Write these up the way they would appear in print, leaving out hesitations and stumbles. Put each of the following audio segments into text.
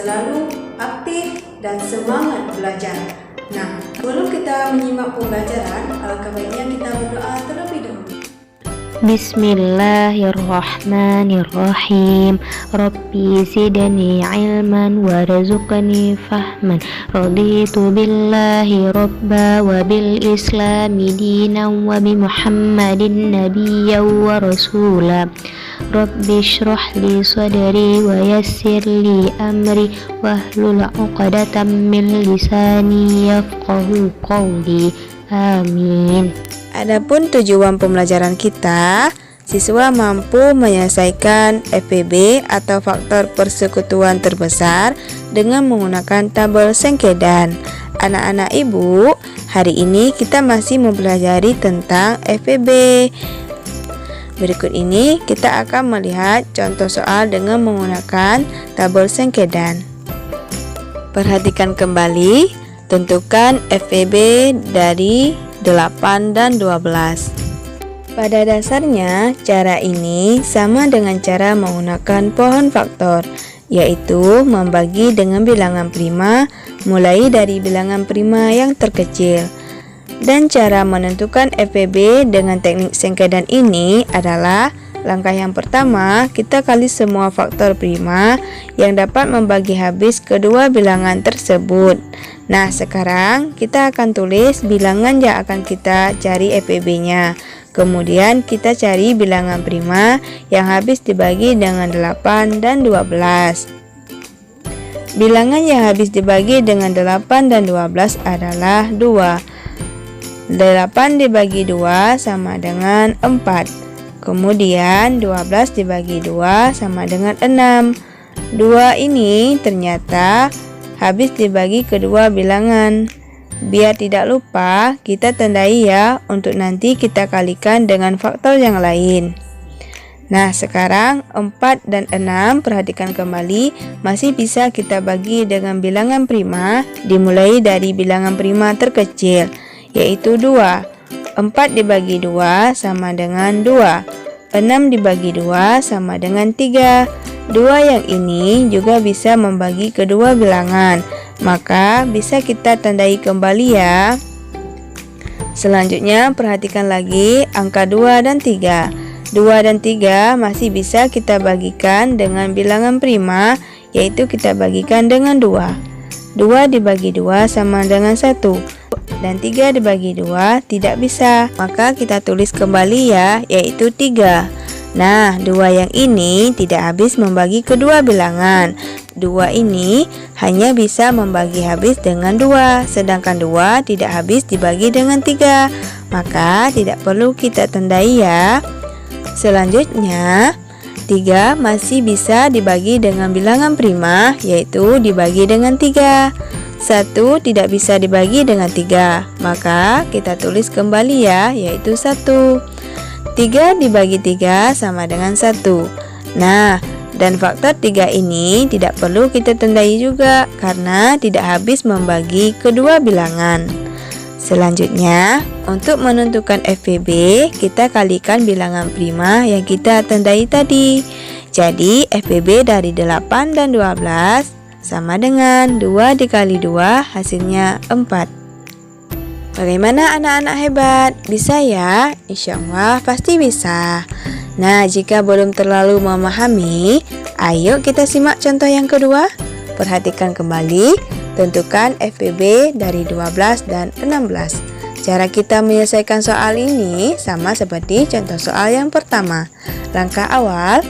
selalu aktif dan semangat belajar. Nah, sebelum kita menyimak pembelajaran, alangkah baiknya kita berdoa terlebih dahulu. Bismillahirrahmanirrahim. Rabbi zidni ilman warzuqni fahman. Raditu billahi rabba wa bil islami dinan wa bi Muhammadin nabiyyan wa rasula. Rabbi shrah li sadri wa yassir li amri wahlul 'uqdatam min lisani yafqahu qawli. Amin. Adapun tujuan pembelajaran kita, siswa mampu menyelesaikan FPB atau faktor persekutuan terbesar dengan menggunakan tabel Sankeydan. Anak-anak ibu, hari ini kita masih mempelajari tentang FPB. Berikut ini kita akan melihat contoh soal dengan menggunakan tabel Sankeydan. Perhatikan kembali, tentukan FPB dari 8 dan 12. Pada dasarnya, cara ini sama dengan cara menggunakan pohon faktor, yaitu membagi dengan bilangan prima mulai dari bilangan prima yang terkecil. Dan cara menentukan FPB dengan teknik Sankeydan ini adalah langkah yang pertama, kita kali semua faktor prima yang dapat membagi habis kedua bilangan tersebut. Nah, sekarang kita akan tulis bilangan yang akan kita cari FPB-nya. Kemudian kita cari bilangan prima yang habis dibagi dengan 8 dan 12. Bilangan yang habis dibagi dengan 8 dan 12 adalah 2. 8 dibagi 2 sama dengan 4. Kemudian 12 dibagi 2 sama dengan 6. 2 ini ternyata habis dibagi kedua bilangan. Biar tidak lupa, kita tandai ya untuk nanti kita kalikan dengan faktor yang lain. Nah, sekarang 4 dan 6 perhatikan kembali, masih bisa kita bagi dengan bilangan prima dimulai dari bilangan prima terkecil, yaitu 2. 4 dibagi 2 sama dengan 2. 6 dibagi 2 sama dengan 3. 2 yang ini juga bisa membagi kedua bilangan, maka bisa kita tandai kembali ya. Selanjutnya perhatikan lagi angka 2 dan 3. 2 dan 3 masih bisa kita bagikan dengan bilangan prima, yaitu kita bagikan dengan 2. 2 dibagi 2 sama dengan 1. Dan 3 dibagi 2 tidak bisa, maka kita tulis kembali ya, yaitu 3. Nah, 2 yang ini tidak habis membagi kedua bilangan. 2 ini hanya bisa membagi habis dengan 2, sedangkan 2 tidak habis dibagi dengan 3, maka tidak perlu kita tandai ya. Selanjutnya, 3 masih bisa dibagi dengan bilangan prima, yaitu dibagi dengan 3. 1 tidak bisa dibagi dengan 3, maka kita tulis kembali ya, yaitu 1. 3 dibagi 3 sama dengan 1. Nah, dan faktor 3 ini tidak perlu kita tandai juga karena tidak habis membagi kedua bilangan. Selanjutnya, untuk menentukan FPB, kita kalikan bilangan prima yang kita tandai tadi. Jadi, FPB dari 8 dan 12 sama dengan 2 dikali 2 hasilnya 4. Bagaimana anak-anak hebat? Bisa ya? Insya Allah pasti bisa. Nah, jika belum terlalu memahami, ayo kita simak contoh yang kedua. Perhatikan kembali, tentukan FPB dari 12 dan 16. Cara kita menyelesaikan soal ini sama seperti contoh soal yang pertama. Langkah awal,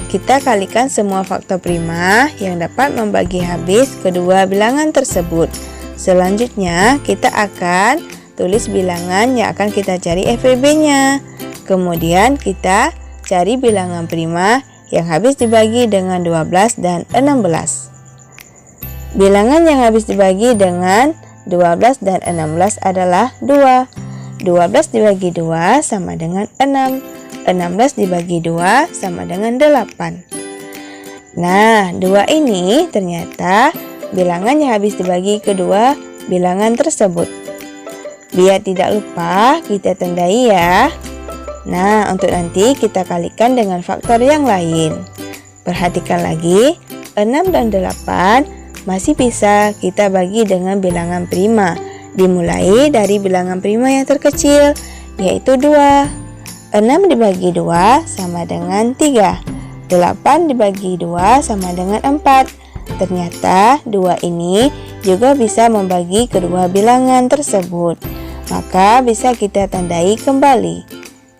kita kalikan semua faktor prima yang dapat membagi habis kedua bilangan tersebut. Selanjutnya, kita akan tulis bilangan yang akan kita cari FPB-nya. Kemudian kita cari bilangan prima yang habis dibagi dengan 12 dan 16. Bilangan yang habis dibagi dengan 12 dan 16 adalah 2. 12 dibagi 2 sama dengan 6. 16 dibagi 2 sama dengan 8. Nah, 2 ini ternyata bilangan yang habis dibagi kedua bilangan tersebut. Biar tidak lupa, kita tandai ya. Nah, untuk nanti kita kalikan dengan faktor yang lain. Perhatikan lagi, 6 dan 8 masih bisa kita bagi dengan bilangan prima. Dimulai dari bilangan prima yang terkecil, yaitu 2. 6 dibagi 2 sama dengan 3. 8 dibagi 2 sama dengan 4. Ternyata 2 ini juga bisa membagi kedua bilangan tersebut. Maka bisa kita tandai kembali.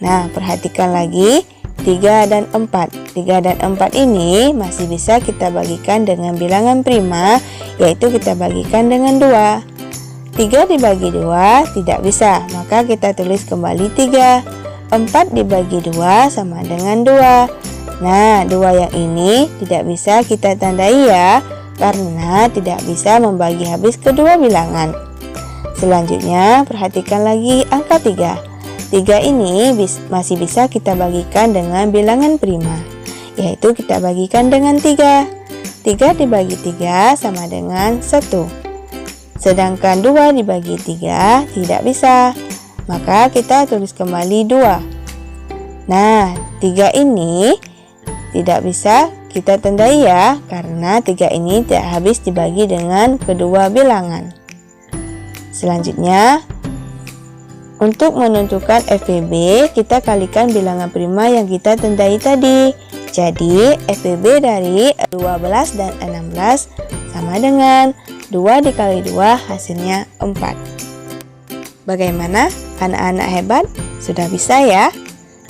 Nah, perhatikan lagi 3 dan 4. 3 dan 4 ini masih bisa kita bagikan dengan bilangan prima, yaitu kita bagikan dengan 2. 3 dibagi 2 tidak bisa, maka kita tulis kembali 3. 4 dibagi 2 sama dengan 2. Nah, 2 yang ini tidak bisa kita tandai ya, karena tidak bisa membagi habis kedua bilangan. Selanjutnya, perhatikan lagi angka 3. 3 ini masih bisa kita bagikan dengan bilangan prima, yaitu kita bagikan dengan 3. 3 dibagi 3 sama dengan 1. Sedangkan 2 dibagi 3 tidak bisa, maka kita tulis kembali 2. Nah, 3 ini tidak bisa kita tandai ya, karena 3 ini tidak habis dibagi dengan kedua bilangan. Selanjutnya, untuk menentukan FVB, kita kalikan bilangan prima yang kita tandai tadi. Jadi, FVB dari 12 dan 16 sama dengan 2 dikali 2 hasilnya 4. Bagaimana? Anak-anak hebat? Sudah bisa ya?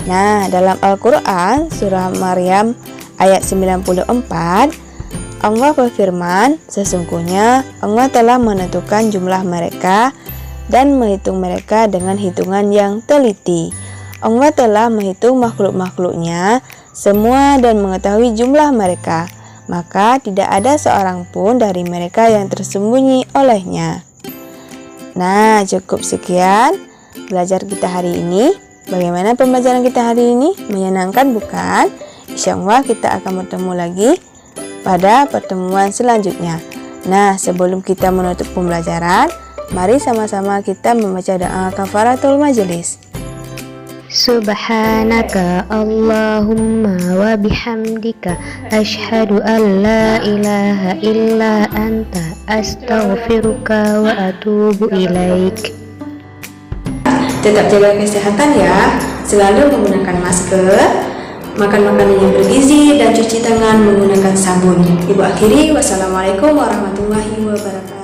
Nah, dalam Al-Quran, surah Maryam ayat 94, Allah berfirman, sesungguhnya Allah telah menentukan jumlah mereka dan menghitung mereka dengan hitungan yang teliti. Allah telah menghitung makhluk-makhluknya semua dan mengetahui jumlah mereka, maka tidak ada seorang pun dari mereka yang tersembunyi olehnya. Nah, cukup sekian belajar kita hari ini. Bagaimana pembelajaran kita hari ini? Menyenangkan bukan? Insya Allah kita akan bertemu lagi pada pertemuan selanjutnya. Nah, sebelum kita menutup pembelajaran, mari sama-sama kita membaca doa kafaratul majelis. Subhanaka Allahumma wa bihamdika ashhadu an la ilaha illa anta astaghfiruka wa atubu ilaik. Tetap jaga kesehatan ya, selalu menggunakan masker, makan makanan yang bergizi, dan cuci tangan menggunakan sabun. Ibu akhiri, wassalamualaikum warahmatullahi wabarakatuh.